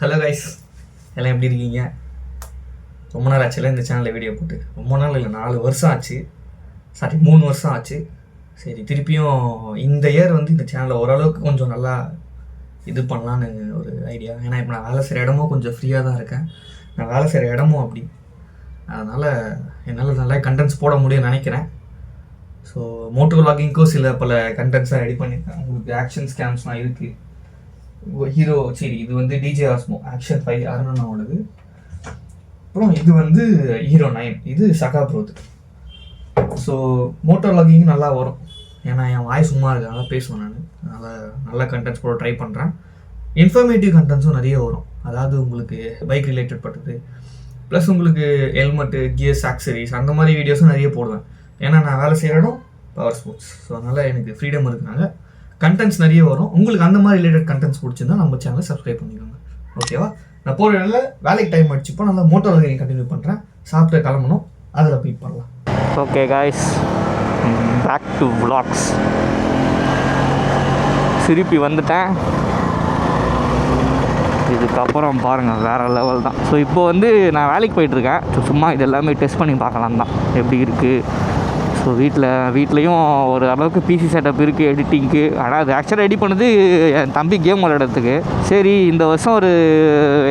Hello guys, எல்லாம் எப்படி இருக்கீங்க? ரொம்ப நாள் ஆச்சுல இந்த சேனலில் வீடியோ போட்டு. ரொம்ப நாள் இல்லை, 4 வருஷம் ஆச்சு. 3 வருஷம் ஆச்சு. சரி, திருப்பியும் இந்த இயர் வந்து இந்த சேனலை ஓரளவுக்கு கொஞ்சம் நல்லா இது பண்ணலான்னு ஒரு ஐடியா. ஏன்னா இப்போ நான் வேலை செய்கிற இடமும் கொஞ்சம் ஃப்ரீயாக தான் இருக்கேன். நான் வேலை செய்கிற இடமும் அப்படி. அதனால் என்னால் நல்லா கண்டென்ட்ஸ் போட முடியும்னு நினைக்கிறேன். ஸோ மோட்டோ விலாகிங்க்கும் சில பல கண்டென்ட்ஸாக ரெடி பண்ணியிருக்கேன். உங்களுக்கு ஆக்ஷன் ஸ்கேம்ஸ்லாம் இருக்குது. ஹீரோ சரி, இது வந்து டிஜே ஆஸ்மோ ஆக்ஷன் 5 அருணாவோடது. அப்புறம் இது வந்து ஹீரோ 9, இது சகா ப்ரோது. ஸோ மோட்டோ விலாகிங் நல்லா வரும். ஏன்னா என் வாய் சும்மா இருக்கு, நல்லா பேசுவேன் நான். அதனால் நல்ல கண்டென்ட்ஸ் கூட ட்ரை பண்ணுறேன். இன்ஃபர்மேட்டிவ் கண்டென்ட்ஸும் நிறைய வரும். அதாவது உங்களுக்கு பைக் ரிலேட்டட் பட்டது, ப்ளஸ் உங்களுக்கு ஹெல்மெட்டு, கியர்ஸ், ஆக்சரிஸ், அந்த மாதிரி வீடியோஸும் நிறைய போடுவேன். ஏன்னா நான் வேலை செய்கிற இடம் பவர் ஸ்போர்ட்ஸ். ஸோ அதனால் எனக்கு ஃப்ரீடம் இருக்குனால கண்டென்ட்ஸ் நிறைய வரும். உங்களுக்கு அந்த மாதிரி ரிலேட்டட் கண்டென்ட்ஸ் பிடிச்சிருந்தா நம்ம சேனலை சப்ஸ்கிரைப் பண்ணிக்கோங்க. ஓகேவா? நான் போகிற இடத்துல வேலைக்கு டைம் அடிச்சுப்போ நல்லா மோட்டோ விலாகிங் கண்டினியூ பண்ணுறேன். சாப்பிட்டு கிளம்பணும், அதில் மீட் பண்ணலாம். Okay guys, back to vlogs. திருப்பி வந்துட்டேன். இதுக்கப்புறம் பாருங்கள் வேறு லெவல் தான். ஸோ இப்போ வந்து நான் வேலைக்கு போயிட்டுருக்கேன். ஸோ சும்மா இது எல்லாமே டெஸ்ட் பண்ணி பார்க்கலாம் தான் எப்படி இருக்குது. ஸோ வீட்லேயும் ஒரு அளவுக்கு பிசி செட்டப் இருக்குது எடிட்டிங்க்கு. ஆனால் அது ஆக்சுவலாக ரெடி பண்ணது என் தம்பி கேம் விளையாடுறதுக்கு. சரி, இந்த வருஷம்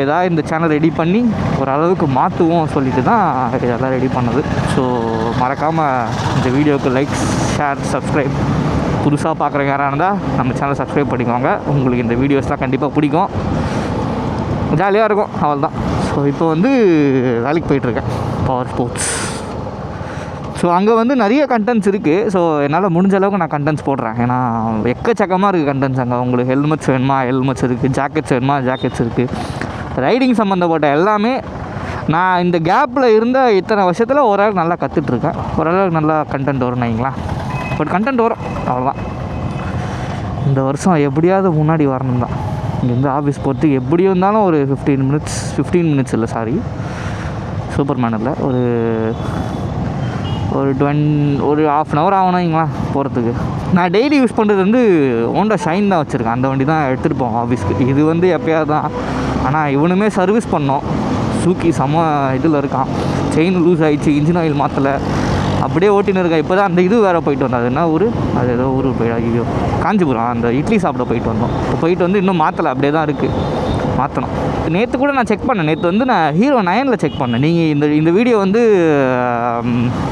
ஏதாவது இந்த சேனல் ரெடி பண்ணி ஒரு அளவுக்கு மாற்றுவோம் சொல்லிட்டு தான் இதெல்லாம் ரெடி பண்ணது. ஸோ மறக்காமல் இந்த வீடியோவுக்கு லைக், ஷேர், சப்ஸ்கிரைப். புதுசாக பார்க்குறவங்க யாராக இருந்தால் நம்ம சேனலை சப்ஸ்கிரைப் பண்ணிக்கோங்க. உங்களுக்கு இந்த வீடியோஸ்லாம் கண்டிப்பாக பிடிக்கும், ஜாலியாக இருக்கும். அவள் தான். ஸோ இப்போ வந்து வேலைக்கு போயிட்டுருக்கேன், பவர் ஸ்போர்ட்ஸ். ஸோ அங்கே வந்து நிறைய கண்டென்ட்ஸ் இருக்குது. ஸோ என்னால் முடிஞ்ச அளவுக்கு நான் கண்டென்ட்ஸ் போடுறேன். ஏன்னா எக்கச்சக்கமாக இருக்குது கண்டென்ட்ஸ். அங்கே உங்களுக்கு ஹெல்மெட்ஸ் வேணுமா ஹெல்மெட்ஸ் இருக்குது, ஜாக்கெட்ஸ் வேணுமா ஜாக்கெட்ஸ் இருக்குது. ரைடிங் சம்மந்தப்பட்ட எல்லாமே நான் இந்த கேப்பில் இருந்த இத்தனை வருஷத்தில் ஓரளவுக்கு நல்லா கற்றுட்ருக்கேன். ஓரளவுக்கு நல்லா கண்டென்ட் வரும் நினைங்களா. பட் கண்டென்ட் வரும், அவ்வளோதான். இந்த வருஷம் எப்படியாவது முன்னாடி வரணும் தான். இங்கேருந்து ஆஃபீஸ் போகிறதுக்கு எப்படி இருந்தாலும் ஒரு 15 மினிட்ஸ் இல்லை, சாரி, சூப்பர் மேனில் ஒரு ½ hour ஆகணுங்களா போகிறதுக்கு. நான் டெய்லி யூஸ் பண்ணுறது வந்து ஹோண்டா ஷைன் தான் வச்சுருக்கேன். அந்த வண்டி தான் எடுத்துகிட்டு போவோம் ஆஃபீஸ்க்கு. இது வந்து எப்போயாவது தான். ஆனால் இவனுமே சர்வீஸ் பண்ணோம். சூக்கி செம்ம இதில் இருக்கான். செயின் லூஸ் ஆகிடுச்சு, இன்ஜின் ஆயில் மாற்றலை, அப்படியே ஓட்டின்னு இருக்கேன். இப்போ தான் அந்த இது வேறு போயிட்டு வந்தோம். அது என்ன ஊர், அது ஏதோ ஊருக்கு போயிட்டு, ஐயோ, காஞ்சிபுரம். அந்த இட்லி சாப்பிட போயிட்டு வந்தோம். இப்போ போயிட்டு வந்து இன்னும் மாற்றலை, அப்படியே தான் இருக்குது, மாற்றணும். நேற்று கூட நான் செக் பண்ணேன். நேற்று வந்து நான் ஹீரோ 9 செக் பண்ணேன். நீங்கள் இந்த வீடியோ வந்து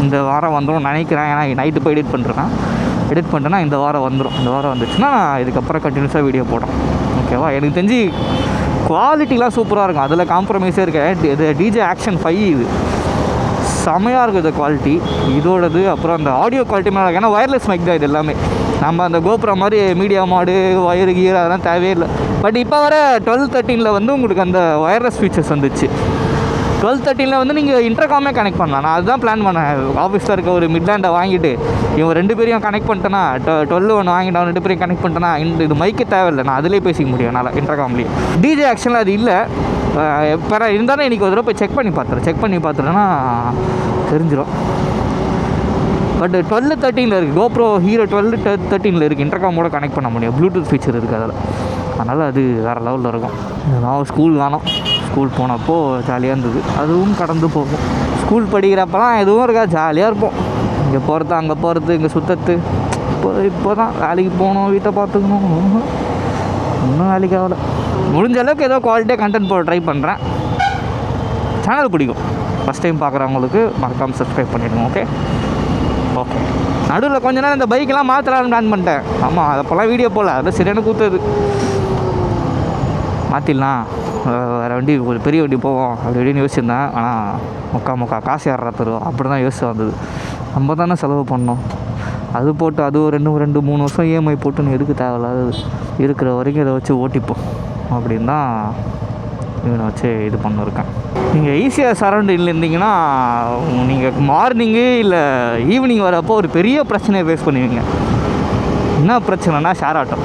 இந்த வாரம் வந்துடும் நினைக்கிறேன். ஏன்னா நைட்டு போய் எடிட் பண்ணிட்டேன்னா இந்த வாரம் வந்துடும். இந்த வாரம் வந்துச்சுன்னா நான் இதுக்கப்புறம் கண்டினியூஸாக வீடியோ போடுறேன். ஓகேவா? எனக்கு தெரிஞ்சு குவாலிட்டிலாம் சூப்பராக இருக்கும், அதில் காம்ப்ரமைஸே இருக்கேன். இது டிஜே ஆக்ஷன் 5 இது செமையாக இருக்குது இந்த குவாலிட்டி இதோடது. அப்புறம் அந்த ஆடியோ குவாலிட்டி மேலே, ஏன்னா ஒயர்லெஸ் மைக் தான் இது எல்லாமே. நம்ம அந்த கோப்ரோ மாதிரி மீடியா மாடு ஒயர் கீர் அதெல்லாம் தேவையே இல்லை. பட் இப்போ வர 12-13 வந்து உங்களுக்கு அந்த ஒயர்லெஸ் ஃபீச்சர்ஸ் வந்துச்சு. 12-13 வந்து நீங்கள் இன்டர்காமே கனெக்ட் பண்ணலாம். நான் அதுதான் பிளான் பண்ணேன். ஆஃபீஸில் இருக்க ஒரு மிட்லேண்டை வாங்கிட்டு இவன் 2 பேரையும் கனெக்ட் பண்ணிட்டேன்னா, 12 ஒன்று வாங்கிட்டு அவன் 2 பேரையும் கனெக்ட் பண்ணிட்டேன்னா இது மைக்கு தேவையில்லை, நான் அதிலே பேசிக்க முடியும் என்னால் இன்டர்காம்லேயே. டிஜே ஆக்ஷனில் அது இல்லை. இப்போ இருந்தாலும் இன்றைக்கி ஒரு தடவை போய் செக் பண்ணி பார்த்துட்டேன்னா தெரிஞ்சிடும். பட் 12-13 இருக்குது. கோப்ரோ ஹீரோ 12-13 இருக்குது. இன்டர்காமோட கனெக்ட் பண்ண முடியும், ப்ளூடூத் ஃபீச்சர் இருக்குது அதில். அதனால் அது வேறு லெவலில் இருக்கும். நான் ஸ்கூல் போனப்போ ஜாலியாக இருந்தது. அதுவும் கடந்து போகும். ஸ்கூல் படிக்கிறப்பலாம் எதுவும் இருக்காது, ஜாலியாக இருப்போம். இங்கே போகிறது அங்கே போகிறது இங்கே சுற்றுறது. இப்போ தான் வேலைக்கு போகணும், வீட்டை பார்த்துக்கணும், இன்னும் வேலைக்கு ஆகலை. முடிஞ்ச அளவுக்கு ஏதோ குவாலிட்டியாக கண்டென்ட் போட ட்ரை பண்ணுறேன். சேனல் பிடிக்கும், ஃபஸ்ட் டைம் பார்க்குறவங்களுக்கு மறக்காமல் சப்ஸ்கிரைப் பண்ணிவிடுங்க. ஓகே. நடுவில் கொஞ்ச நேரம் இந்த பைக்கெலாம் மாற்றலான்னு பிளான் பண்ணிட்டேன். ஆமாம், அதப்போல்லாம் வீடியோ போடல, அது சரியான கூத்துது. மாற்றிடலாம், வேறு வண்டி, ஒரு பெரிய வண்டி போவோம் அப்படி இப்படின்னு யோசிச்சிருந்தேன். ஆனால் முக்கா காசு யாரா தருவோம் அப்படி தான் யோசிச்சு வந்தது. நம்ம தானே செலவு பண்ணோம். அது போட்டு அது ஒரு 2-3 வருஷம் இஎம்ஐ போட்டுன்னு எதுக்கு தேவையில்லாது, இருக்கிற வரைக்கும் இதை வச்சு ஓட்டிப்போம் அப்படின்னு தான் இவனை வச்சு இது பண்ணிருக்கேன். நீங்கள் ஈஸியாக சரௌண்டிங்கில் இருந்தீங்கன்னா நீங்கள் மார்னிங்கு இல்லை ஈவினிங் வரப்போ ஒரு பெரிய பிரச்சனையை ஃபேஸ் பண்ணுவீங்க. என்ன பிரச்சனைனா ஷேர் ஆட்டோ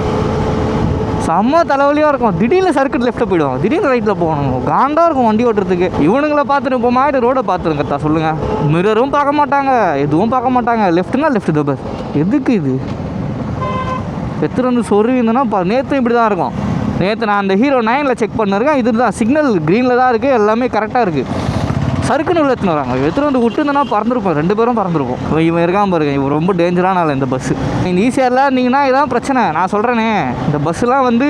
செம்ம தலைவலியாக இருக்கும். திடீர்னு சர்க்கிட் லெஃப்ட்டில் போயிடுவோம், திடீர்னு ரைட்டில் போகணும், காண்டாக இருக்கும் வண்டி ஓட்டுறதுக்கு. இவனுங்களை பார்த்துட்டு இப்போ மாதிரி ரோடை பார்த்துருங்கத்தா சொல்லுங்கள். மிரரும் பார்க்க மாட்டாங்க, எதுவும் பார்க்க மாட்டாங்க. லெஃப்ட்டுனா லெஃப்ட் தபர், எதுக்கு இது? எத்தனை வந்து சொருவிந்தனா நேற்று இப்படி தான் இருக்கும். நேற்று நான் அந்த ஹீரோ 9ல் செக் பண்ணிருக்கேன். இது தான் சிக்னல் க்ரீனில் தான் இருக்குது, எல்லாமே கரெக்டாக இருக்குது. சறுக்குன்னு உள்ள எடுத்துன்னு வராங்க. எடுத்துகிட்டு வந்து விட்டுருந்தோன்னா பறந்துருப்போம், 2 பேரும் பறந்துருப்போம். இவன் இருக்கான் பாருங்க, இவன் ரொம்ப டேஞ்சரான ஆள். இந்த பஸ்ஸு இந்த ஈஸியாரில் இருந்தீங்கன்னா இதான் பிரச்சனை. நான் சொல்கிறேனே, இந்த பஸ்ஸுலாம் வந்து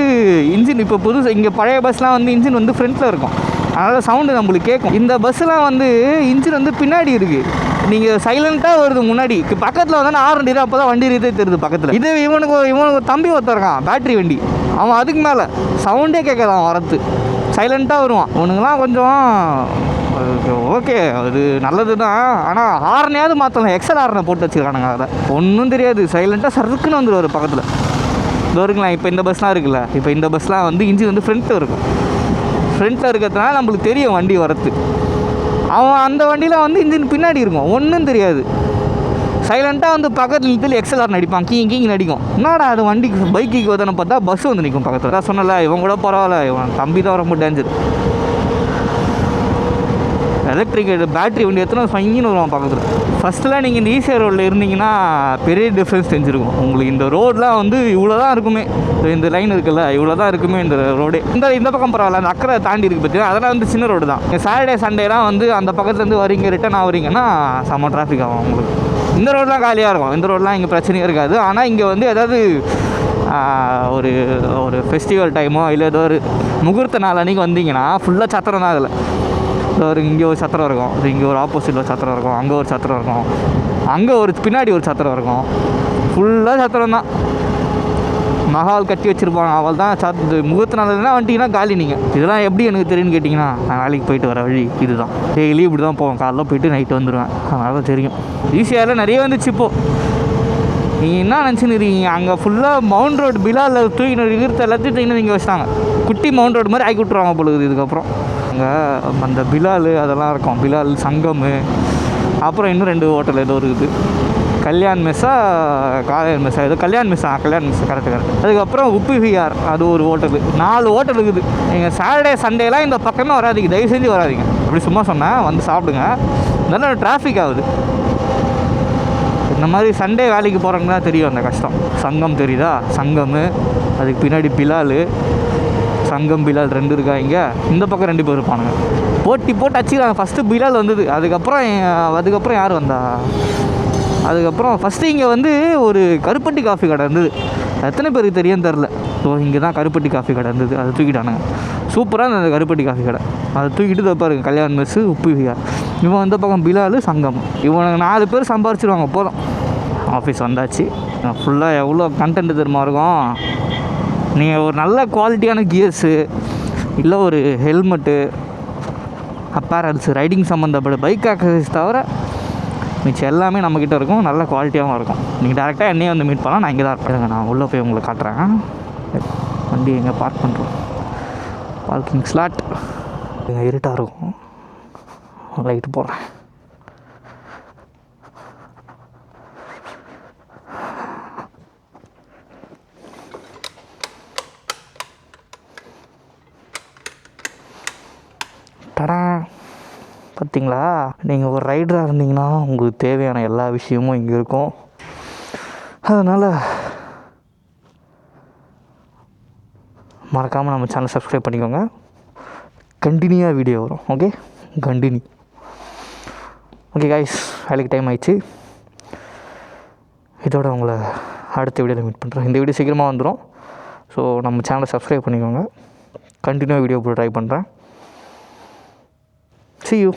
இன்ஜின் இப்போ புதுசு, இங்கே பழைய பஸ்லாம் வந்து இன்ஜின் வந்து ஃப்ரண்ட்டில் இருக்கும், அதனால் சவுண்டு நம்மளுக்கு கேட்கும். இந்த பஸ்ஸுலாம் வந்து இன்ஜின் வந்து பின்னாடி இருக்குது. நீங்கள் சைலண்ட்டாக வருது முன்னாடி, பக்கத்தில் வந்து நான் ஆரண்டி அப்போ தான் வண்டி ரீதே தெரியுது பக்கத்தில். இது இவனுக்கு தம்பி ஒருத்தருக்கான், பேட்ரி வண்டி, அவன் அதுக்கு மேலே சவுண்டே கேட்காதான் வரத்து, சைலண்ட்டாக வருவான். இவனுங்கெல்லாம் கொஞ்சம் ஓகே, அது நல்லது தான். ஆனால் ஹார்னையாவது மாற்றலாம், எக்ஸல் ஹார்னை போட்டு வச்சுருக்கானுங்க. அதை ஒன்றும் தெரியாது, சைலண்ட்டாக சருக்குன்னு வந்துடுவார் பக்கத்தில். இதோ இருக்குங்களா, இப்போ இந்த பஸ்லாம் இருக்குல்ல, இப்போ இந்த பஸ்லாம் வந்து இன்ஜின் வந்து ஃப்ரண்ட்டில் இருக்கும். ஃப்ரண்ட்டில் இருக்கிறதுனால நம்மளுக்கு தெரியும் வண்டி வரத்து. அவன் அந்த வண்டியில் வந்து இன்ஜின் பின்னாடி இருக்கும், ஒன்றும் தெரியாது. சைலண்ட்டாக வந்து பக்கத்தில் நிறுத்தி எக்ஸல்ஆர் நடிப்பான், கீங்க நடிக்கும். என்னடா அது வண்டிக்கு பைக்கு வதனை பார்த்தா பஸ் வந்து நிற்கும் பக்கத்தில். தான் சொன்னல, இவன் கூட பரவாயில்ல, இவன் தம்பி தான் ரொம்ப டேஞ்சர். எலக்ட்ரிக் பேட்ரி வண்டி எத்தனை ஃபைன்னு வருவான் பக்கத்தில். ஃபஸ்ட்டெலாம் நீங்கள் இந்த ஈசிஆர் ரோட்டில் இருந்தீங்கன்னா பெரிய டிஃப்ரென்ஸ் தெரிஞ்சிருக்கும் உங்களுக்கு. இந்த ரோடெலாம் வந்து இவ்வளோ தான் இருக்குமே, இந்த லைன் இருக்குல்ல, இவ்வளோ தான் இருக்குமே இந்த ரோடே. இந்த பக்கம் பரவாயில்ல, அந்த அக்கறை தாண்டி இருக்குது பார்த்தீங்கன்னா, அதெல்லாம் வந்து சின்ன ரோடு தான். சாட்டர்டே சண்டேலாம் வந்து அந்த பக்கத்துலேருந்து வரீங்க, ரிட்டன் ஆகிறீங்கன்னா செம்ம டிராஃபிக் ஆகும் உங்களுக்கு. இந்த ரோடெலாம் காலியாக இருக்கும், இந்த ரோடெலாம் இங்கே பிரச்சனையே இருக்காது. ஆனால் இங்கே வந்து ஏதாவது ஒரு ஃபெஸ்டிவல் டைமோ இல்லை ஏதோ ஒரு முகூர்த்த நாள் அன்றைக்கி வந்தீங்கன்னா ஃபுல்லாக சத்திரம் தான். அதில் ஒரு இங்கே ஒரு சத்திரம் இருக்கும், அது இங்கே ஒரு ஆப்போசிட்டில் ஒரு சத்திரம் இருக்கும், அங்கே ஒரு சத்திரம் இருக்கும், அங்கே ஒரு பின்னாடி ஒரு சத்திரம் இருக்கும், ஃபுல்லாக சத்திரம் தான். மகால் கட்டி வச்சுருப்பாங்க, அவள் தான் முகூர்த்த நாள்னா வந்துட்டிங்கன்னா காலி. நீங்கள் இதெல்லாம் எப்படி எனக்கு தெரியும்னு கேட்டிங்கன்னா, நான் வேலைக்கு போயிட்டு வர வழி இதுதான். டெய்லி இப்படி தான் போவேன், காலைல போயிட்டு நைட்டு வந்துடுவேன், அதனால தான் தெரியும். ஈஸியாக நிறைய வந்துச்சு இப்போது. நீங்கள் என்ன நினச்சின்னு இருக்கீங்க, அங்கே ஃபுல்லாக மவுண்ட் ரோடு பிலாலில் தூக்கின இருக்கிறது எல்லாத்தையும் தூக்கினு இங்கே வச்சிட்டாங்க. குட்டி மவுண்ட் ரோடு மாதிரி ஆக்கி விட்ருவாங்க பொழுது. இதுக்கப்புறம் அங்கே அந்த பிலால் அதெல்லாம் இருக்கும், பிலால் சங்கம், அப்புறம் இன்னும் 2 ஹோட்டல் ஏதோ இருக்குது, கல்யாண் மெஸ்ஸா காலையன் மெஸ்ஸா, ஏதோ கல்யாண் மெஸ்ஸா, கல்யாண் மெஸ்ஸா கரெக்டு. அதுக்கப்புறம் உப்பு விஆர், அது ஒரு ஹோட்டலு, 4 ஹோட்டல் இருக்குது. நீங்கள் சாட்டர்டே சண்டேலாம் இந்த பக்கமே வராதிங்க, தயவு செஞ்சு வராதிங்க. அப்படி சும்மா சொன்னேன், வந்து சாப்பிடுங்க, இதெல்லாம் டிராஃபிக் ஆகுது. இந்த மாதிரி சண்டே வேலைக்கு போகிறவங்க தான் தெரியும் அந்த கஷ்டம். சங்கம் தெரியுதா, சங்கம், அதுக்கு பின்னாடி பிலால், சங்கம் பிலால் 2 இருக்கா. இங்கே இந்த பக்கம் 2 பேர் இருப்பானுங்க, போட்டு அடிச்சுக்கிறாங்க. ஃபஸ்ட்டு பிலால் வந்தது, அதுக்கப்புறம் யார் வந்தா, அதுக்கப்புறம் ஃபஸ்ட்டு இங்கே வந்து ஒரு கருப்பட்டி காஃபி கடை இருந்தது, எத்தனை பேருக்கு தெரியும் தெரில. ஸோ இங்கே தான் கருப்பட்டி காஃபி கடை இருந்தது, அதை தூக்கிட்டானுங்க. சூப்பராக இருந்தது அந்த கருப்பட்டி காஃபி கடை, அதை தூக்கிட்டு தப்பாருங்க. கல்யாண் மெஸ்ஸு, உப்பு விஆர், இவன் இந்த பக்கம் பிலால், சங்கம், இவனுக்கு 4 பேர் சம்பாரிச்சிடுவாங்க போதும். ஆஃபீஸ் வந்தாச்சு. ஃபுல்லாக எவ்வளோ கண்டென்ட் தெரியுமா இருக்கும். நீங்கள் ஒரு நல்ல குவாலிட்டியான கியர்ஸு, இல்லை ஒரு ஹெல்மெட்டு, அப்பேரல்ஸ், ரைடிங் சம்மந்தப்பட்ட பைக் ஆக்சசரிஸ் தவிர மிச்சம் எல்லாமே நம்மக்கிட்ட இருக்கும், நல்ல குவாலிட்டியாகவும் இருக்கும். நீங்கள் டேரெக்டாக என்னையே வந்து மீட் பண்ணால் நான் இங்கே தான் இருப்பேன். நான் உள்ளே போய் உங்களுக்கு காட்டுறேன். வண்டி எங்கே பார்க் பண்ணுறோம், பார்க்கிங் ஸ்லாட். இருட்டாக இருக்கும், லைட்டு போடுறேன். டடா, பார்த்தீங்களா? நீங்கள் ஒரு ரைடராக இருந்தீங்கன்னா உங்களுக்கு தேவையான எல்லா விஷயமும் இங்கே இருக்கும். அதனால் மறக்காமல் நம்ம சேனல் சப்ஸ்கிரைப் பண்ணிக்கோங்க. கண்டினியூவாக வீடியோ வரும். Okay, continue. ஓகே கைஸ், வேலைக்கு டைம் ஆயிடுச்சு. இதோட உங்களை அடுத்த வீடியோவில் மீட் பண்ணுறேன். இந்த வீடியோ சீக்கிரமாக வந்துடும். ஸோ நம்ம சேனலை சப்ஸ்கிரைப் பண்ணிக்கோங்க. கண்டினியூவாக வீடியோ போட்டு ட்ரை பண்ணுறேன். See you.